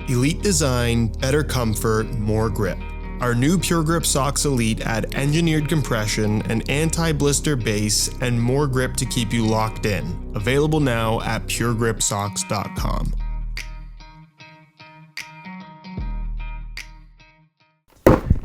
Elite design, better comfort, more grip. Our new PureGrip Socks Elite add engineered compression, an anti-blister base, and more grip to keep you locked in. Available now at puregripsocks.com.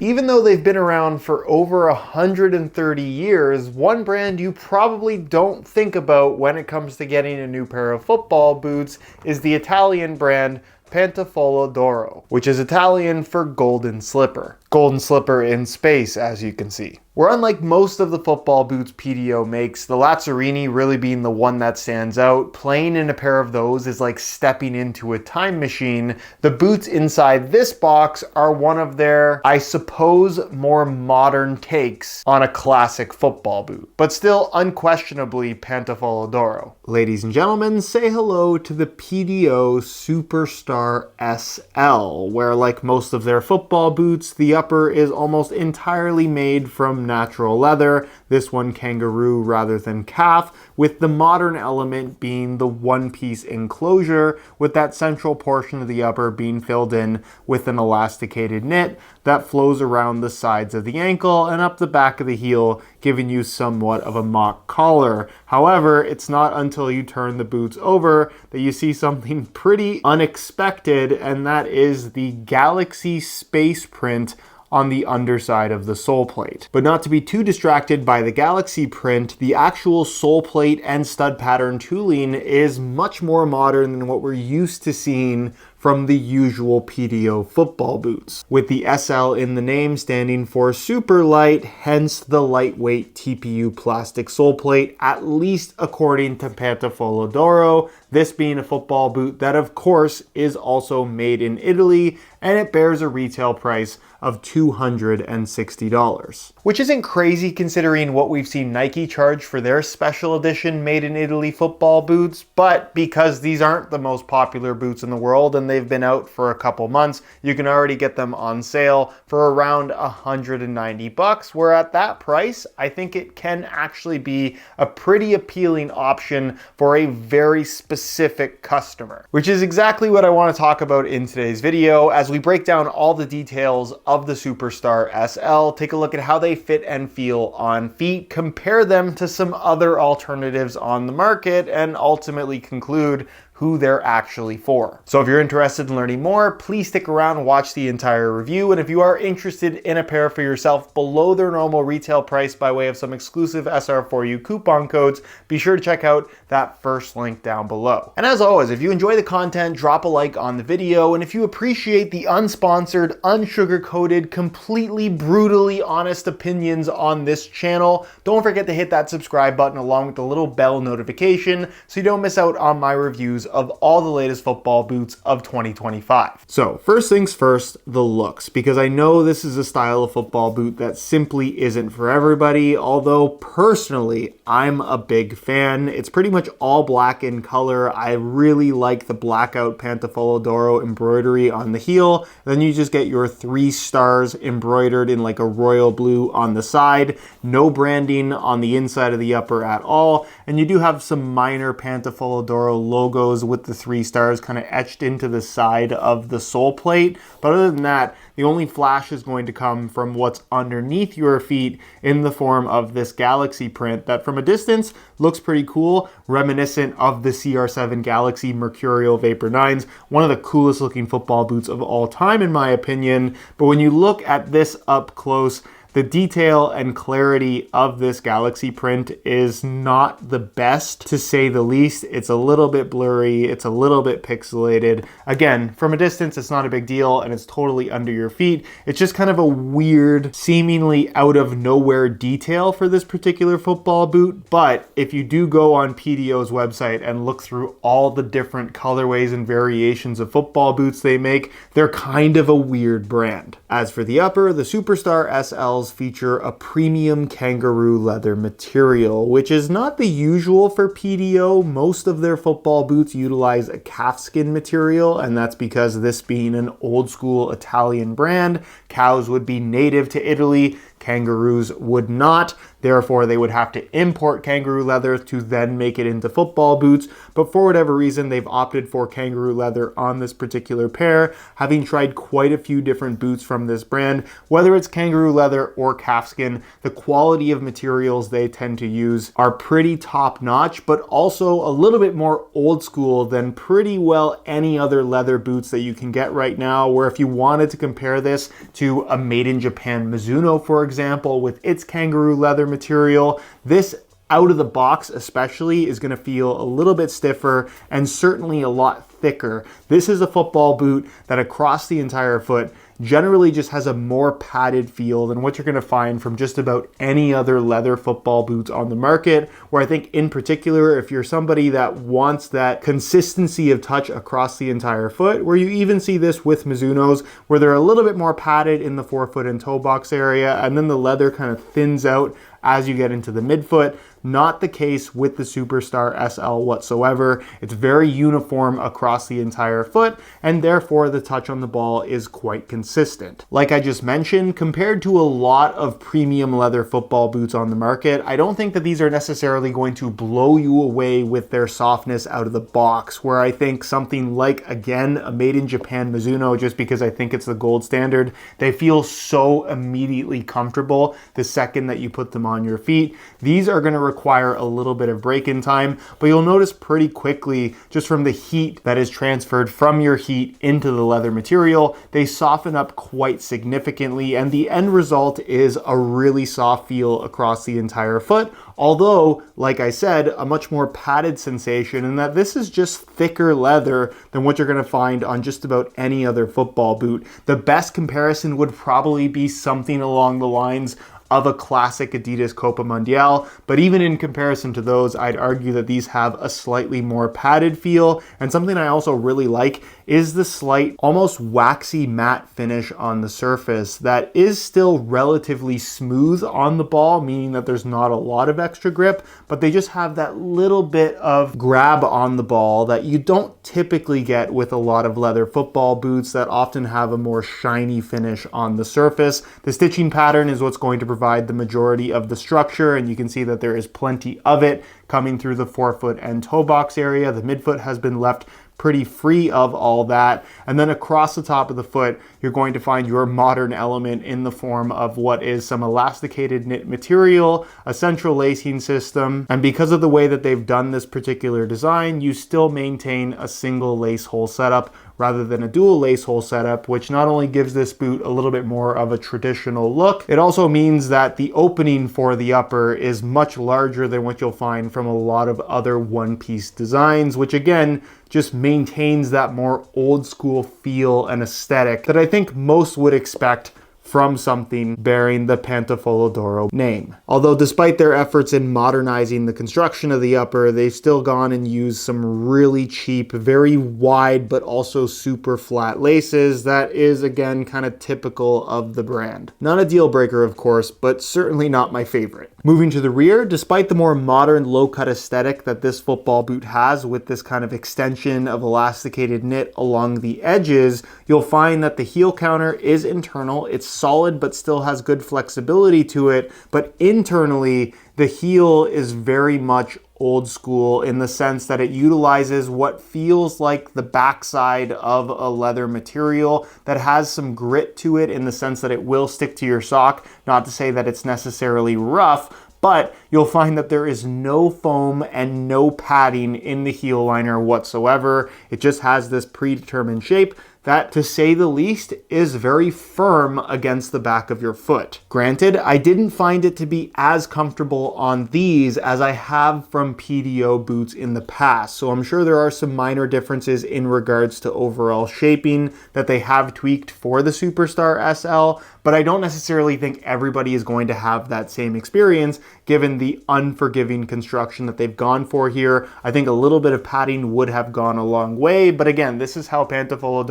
Even though they've been around for over 130 years, one brand you probably don't think about when it comes to getting a new pair of football boots is the Italian brand Pantofola, which is Italian for golden slipper. Golden slipper in space, as you can see. Where unlike most of the football boots PDO makes, the Lazzarini really being the one that stands out, playing in a pair of those is like stepping into a time machine. The boots inside this box are one of their, I suppose, more modern takes on a classic football boot, but still unquestionably Pantofola d'Oro. Ladies and gentlemen, say hello to the PDO Superstar SL, where like most of their football boots, the upper is almost entirely made from natural leather, this one kangaroo rather than calf, with the modern element being the one-piece enclosure, with that central portion of the upper being filled in with an elasticated knit that flows around the sides of the ankle and up the back of the heel, giving you somewhat of a mock collar. However, it's not until you turn the boots over that you see something pretty unexpected, and that is the Galaxy space print on the underside of the sole plate. But not to be too distracted by the Galaxy print, the actual sole plate and stud pattern tooling is much more modern than what we're used to seeing from the usual PDO football boots, with the SL in the name standing for super light, hence the lightweight TPU plastic sole plate, at least according to Pantofola d'Oro, this being a football boot that of course is also made in Italy, and it bears a retail price of $260. Which isn't crazy considering what we've seen Nike charge for their special edition made in Italy football boots, but because these aren't the most popular boots in the world and they've been out for a couple months, you can already get them on sale for around $190, where at that price, I think it can actually be a pretty appealing option for a very specific customer, which is exactly what I want to talk about in today's video as we break down all the details of the Superstar SL, take a look at how they fit and feel on feet, compare them to some other alternatives on the market, and ultimately conclude who they're actually for. So if you're interested in learning more, please stick around and watch the entire review. And if you are interested in a pair for yourself below their normal retail price by way of some exclusive SR4U coupon codes, be sure to check out that first link down below. And as always, if you enjoy the content, drop a like on the video. And if you appreciate the unsponsored, unsugar-coated, completely brutally honest opinions on this channel, don't forget to hit that subscribe button along with the little bell notification so you don't miss out on my reviews of all the latest football boots of 2025. So first things first, the looks, because I know this is a style of football boot that simply isn't for everybody, although personally I'm a big fan. It's pretty much all black in color. I really like the blackout Pantofola d'Oro embroidery on the heel. Then you just get your 3 stars embroidered in like a royal blue on the side, no branding on the inside of the upper at all, and you do have some minor Pantofola d'Oro logos with the 3 stars kind of etched into the side of the sole plate. But other than that, the only flash is going to come from what's underneath your feet in the form of this Galaxy print that from a distance looks pretty cool, reminiscent of the CR7 Galaxy Mercurial Vapor 9s, one of the coolest looking football boots of all time in my opinion. But when you look at this up close, the detail and clarity of this Galaxy print is not the best, to say the least. It's a little bit blurry, it's a little bit pixelated. Again, from a distance, it's not a big deal and it's totally under your feet. It's just kind of a weird, seemingly out of nowhere detail for this particular football boot. But if you do go on PDO's website and look through all the different colorways and variations of football boots they make, they're kind of a weird brand. As for the upper, the Superstar SLs feature a premium kangaroo leather material, which is not the usual for PDO. Most of their football boots utilize a calfskin material, and that's because this being an old school Italian brand, cows would be native to Italy, Kangaroos would not. Therefore, they would have to import kangaroo leather to then make it into football boots. But for whatever reason, they've opted for kangaroo leather on this particular pair, having tried quite a few different boots from this brand. Whether it's kangaroo leather or calfskin, the quality of materials they tend to use are pretty top notch, but also a little bit more old school than pretty well any other leather boots that you can get right now. Where if you wanted to compare this to a made in Japan Mizuno, for example, with its kangaroo leather material, this out of the box especially is going to feel a little bit stiffer and certainly a lot thicker. This is a football boot that across the entire foot generally just has a more padded feel than what you're going to find from just about any other leather football boots on the market, where I think in particular, if you're somebody that wants that consistency of touch across the entire foot, where you even see this with Mizunos, where they're a little bit more padded in the forefoot and toe box area, and then the leather kind of thins out as you get into the midfoot. Not the case with the Superstar SL whatsoever. It's very uniform across the entire foot, and therefore the touch on the ball is quite consistent. Like I just mentioned, compared to a lot of premium leather football boots on the market, I don't think that these are necessarily going to blow you away with their softness out of the box, where I think something like, again, a made in Japan Mizuno, just because I think it's the gold standard, they feel so immediately comfortable the second that you put them on your feet. These are going to require a little bit of break-in time, but you'll notice pretty quickly, just from the heat that is transferred from your heat into the leather material, they soften up quite significantly, and the end result is a really soft feel across the entire foot. Although, like I said, a much more padded sensation, in that this is just thicker leather than what you're going to find on just about any other football boot. The best comparison would probably be something along the lines of a classic Adidas Copa Mundial, but even in comparison to those, I'd argue that these have a slightly more padded feel. And something I also really like is the slight, almost waxy matte finish on the surface that is still relatively smooth on the ball, meaning that there's not a lot of extra grip, but they just have that little bit of grab on the ball that you don't typically get with a lot of leather football boots that often have a more shiny finish on the surface. The stitching pattern is what's going to provide the majority of the structure, and you can see that there is plenty of it coming through the forefoot and toe box area. The midfoot has been left pretty free of all that. And then across the top of the foot, you're going to find your modern element in the form of what is some elasticated knit material, a central lacing system. And because of the way that they've done this particular design, you still maintain a single lace hole setup rather than a dual lace hole setup, which not only gives this boot a little bit more of a traditional look, it also means that the opening for the upper is much larger than what you'll find from a lot of other one-piece designs, which again, just maintains that more old school feel and aesthetic that I think most would expect from something bearing the Pantofola name. Although despite their efforts in modernizing the construction of the upper, they've still gone and used some really cheap, very wide, but also super flat laces that is, again, kind of typical of the brand. Not a deal breaker, of course, but certainly not my favorite. Moving to the rear, despite the more modern low-cut aesthetic that this football boot has with this kind of extension of elasticated knit along the edges, you'll find that the heel counter is internal. It's solid but still has good flexibility to it, but internally the heel is very much old school in the sense that it utilizes what feels like the backside of a leather material that has some grit to it in the sense that it will stick to your sock. Not to say that it's necessarily rough, but you'll find that there is no foam and no padding in the heel liner whatsoever. It just has this predetermined shape that, to say the least, is very firm against the back of your foot. Granted, I didn't find it to be as comfortable on these as I have from PDO boots in the past, so I'm sure there are some minor differences in regards to overall shaping that they have tweaked for the Superstar SL, but I don't necessarily think everybody is going to have that same experience given the unforgiving construction that they've gone for here. I think a little bit of padding would have gone a long way, but again, this is how Pantofola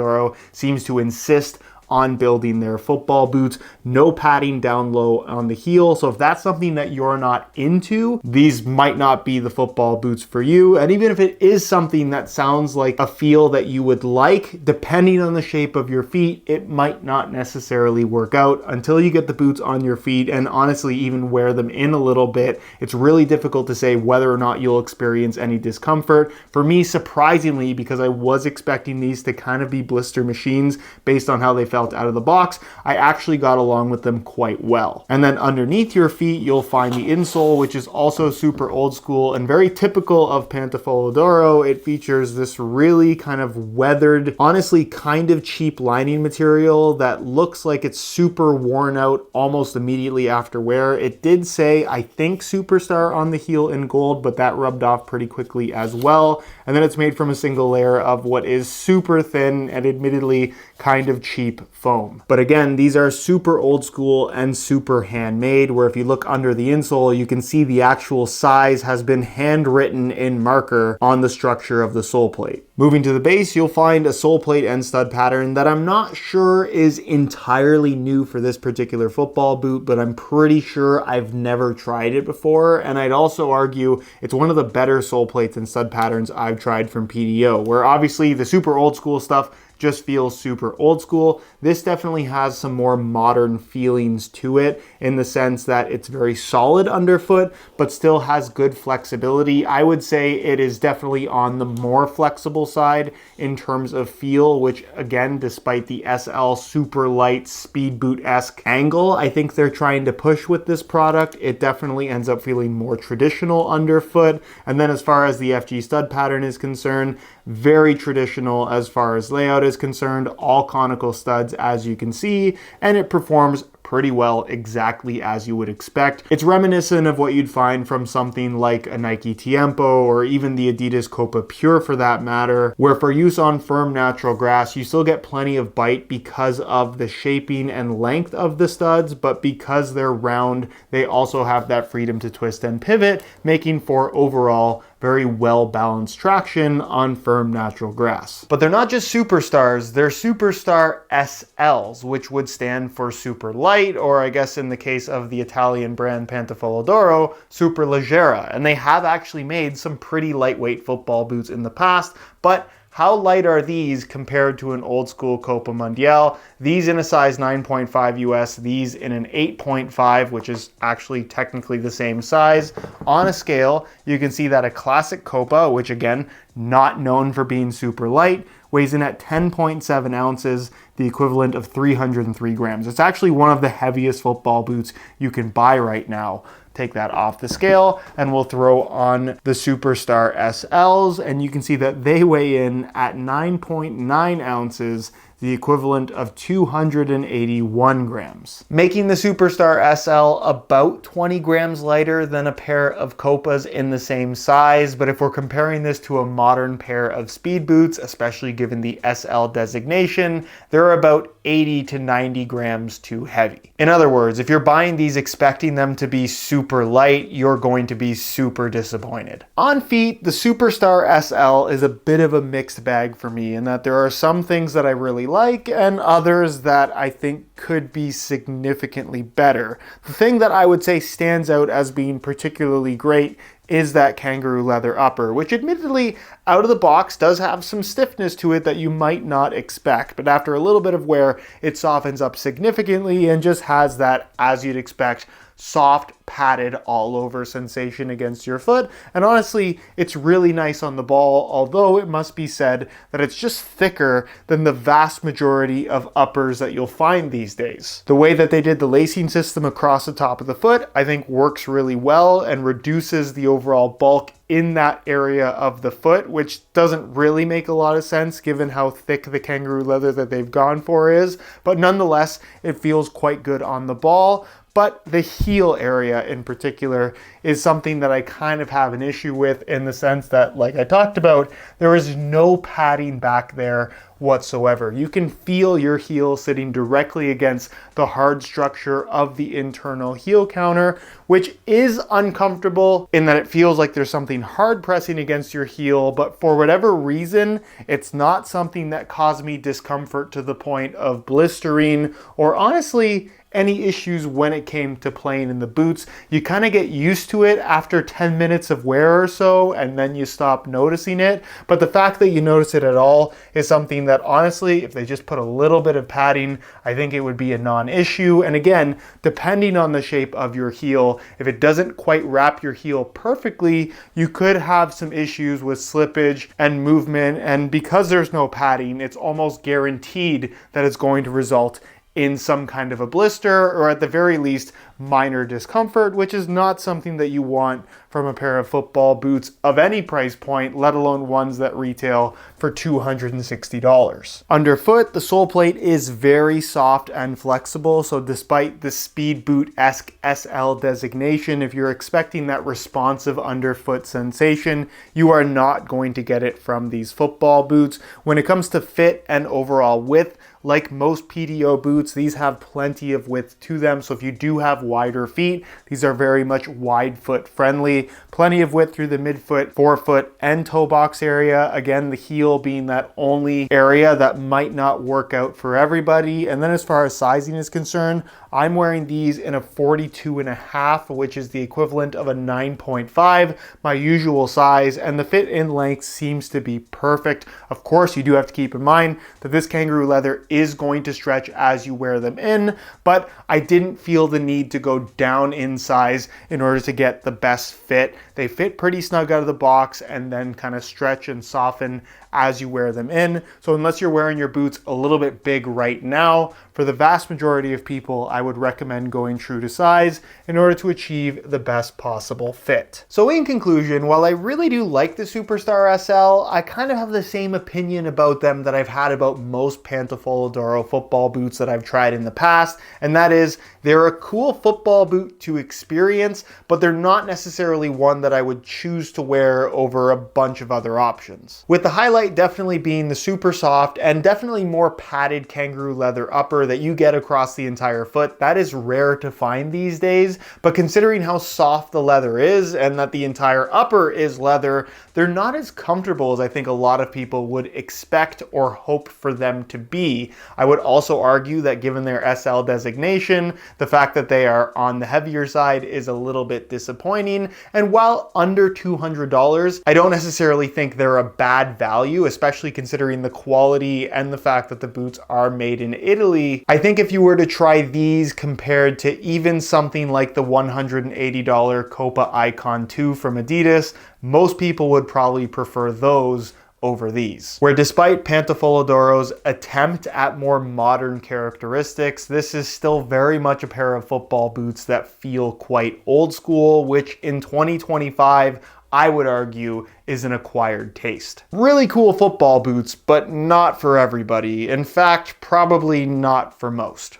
seems to insist on building their football boots. No padding down low on the heel. So if that's something that you're not into, these might not be the football boots for you. And even if it is something that sounds like a feel that you would like, depending on the shape of your feet, it might not necessarily work out until you get the boots on your feet and honestly even wear them in a little bit. It's really difficult to say whether or not you'll experience any discomfort. For me, surprisingly, because I was expecting these to kind of be blister machines based on how they felt out of the box, I actually got along with them quite well. And then underneath your feet, you'll find the insole, which is also super old school and very typical of Pantofola Doro. It features this really kind of weathered, honestly kind of cheap lining material that looks like it's super worn out almost immediately after wear. It did say, I think, Superstar on the heel in gold, but that rubbed off pretty quickly as well. And then it's made from a single layer of what is super thin and admittedly kind of cheap foam. But again, these are super old school and super handmade, where if you look under the insole, you can see the actual size has been handwritten in marker on the structure of the sole plate. Moving to the base, you'll find a sole plate and stud pattern that I'm not sure is entirely new for this particular football boot, but I'm pretty sure I've never tried it before. And I'd also argue it's one of the better sole plates and stud patterns I've tried from PDO, where obviously the super old school stuff just feels super old school. This definitely has some more modern feelings to it in the sense that it's very solid underfoot, but still has good flexibility. I would say it is definitely on the more flexible side in terms of feel, which again, despite the SL super light speed boot-esque angle I think they're trying to push with this product, it definitely ends up feeling more traditional underfoot. And then as far as the FG stud pattern is concerned, very traditional as far as layout is concerned, all conical studs as you can see, and it performs pretty well exactly as you would expect. It's reminiscent of what you'd find from something like a Nike Tiempo or even the Adidas Copa Pure for that matter, where for use on firm natural grass, you still get plenty of bite because of the shaping and length of the studs, but because they're round, they also have that freedom to twist and pivot, making for overall very well-balanced traction on firm natural grass. But they're not just Superstars, they're Superstar SLs, which would stand for super light, or I guess in the case of the Italian brand Pantofola Doro, super leggera. And they have actually made some pretty lightweight football boots in the past, but how light are these compared to an old school Copa Mundial? These in a size 9.5 US, these in an 8.5, which is actually technically the same size. On a scale, you can see that a classic Copa, which again, not known for being super light, weighs in at 10.7 ounces, the equivalent of 303 grams. It's actually one of the heaviest football boots you can buy right now. Take that off the scale and we'll throw on the Superstar SLs, and you can see that they weigh in at 9.9 ounces, the equivalent of 281 grams. Making the Superstar SL about 20 grams lighter than a pair of Copas in the same size, but if we're comparing this to a modern pair of speed boots, especially given the SL designation, they're about 80 to 90 grams too heavy. In other words, if you're buying these expecting them to be super light, you're going to be super disappointed. On feet, the Superstar SL is a bit of a mixed bag for me in that there are some things that I really like and others that I think could be significantly better. The thing that I would say stands out as being particularly great is that kangaroo leather upper, which admittedly out of the box does have some stiffness to it that you might not expect, but after a little bit of wear, it softens up significantly and just has that, as you'd expect, soft, padded all over sensation against your foot. And honestly, it's really nice on the ball, although it must be said that it's just thicker than the vast majority of uppers that you'll find these days. The way that they did the lacing system across the top of the foot, I think works really well and reduces the overall bulk in that area of the foot, which doesn't really make a lot of sense given how thick the kangaroo leather that they've gone for is, but nonetheless, it feels quite good on the ball. But the heel area in particular is something that I kind of have an issue with in the sense that, like I talked about, there is no padding back there whatsoever. You can feel your heel sitting directly against the hard structure of the internal heel counter, which is uncomfortable in that it feels like there's something hard pressing against your heel, but for whatever reason, it's not something that caused me discomfort to the point of blistering or honestly any issues when it came to playing in the boots. You kind of get used to it after 10 minutes of wear or so, and then you stop noticing it. But the fact that you notice it at all is something that honestly, if they just put a little bit of padding, I think it would be a non-issue. And again, depending on the shape of your heel, if it doesn't quite wrap your heel perfectly, you could have some issues with slippage and movement. And because there's no padding, it's almost guaranteed that it's going to result in some kind of a blister, or at the very least minor discomfort, which is not something that you want from a pair of football boots of any price point, let alone ones that retail for $260. Underfoot, the sole plate is very soft and flexible, so despite the speed boot-esque SL designation, if you're expecting that responsive underfoot sensation, you are not going to get it from these football boots. When it comes to fit and overall width, like most PDO boots, these have plenty of width to them. So if you do have wider feet, these are very much wide foot friendly. Plenty of width through the midfoot, forefoot, and toe box area. Again, the heel being that only area that might not work out for everybody. And then as far as sizing is concerned, I'm wearing these in a 42.5, which is the equivalent of a 9.5, my usual size, and the fit in length seems to be perfect. Of course, you do have to keep in mind that this kangaroo leather is going to stretch as you wear them in, but I didn't feel the need to go down in size in order to get the best fit. They fit pretty snug out of the box and then kind of stretch and soften as you wear them in. So unless you're wearing your boots a little bit big right now, for the vast majority of people, I would recommend going true to size in order to achieve the best possible fit. So in conclusion, while I really do like the Superstar SL, I kind of have the same opinion about them that I've had about most Pantofola Doro football boots that I've tried in the past, and that is they're a cool football boot to experience, but they're not necessarily one that I would choose to wear over a bunch of other options. With the highlight definitely being the super soft and definitely more padded kangaroo leather upper that you get across the entire foot. That is rare to find these days, but considering how soft the leather is and that the entire upper is leather, they're not as comfortable as I think a lot of people would expect or hope for them to be. I would also argue that given their SL designation, the fact that they are on the heavier side is a little bit disappointing. And while under $200, I don't necessarily think they're a bad value, especially considering the quality and the fact that the boots are made in Italy. I think if you were to try these compared to even something like the $180 Copa Icon 2 from Adidas, most people would probably prefer those over these. Where despite Pantofola Doro's attempt at more modern characteristics, this is still very much a pair of football boots that feel quite old school, which in 2025, I would argue is an acquired taste. Really cool football boots, but not for everybody. In fact, probably not for most.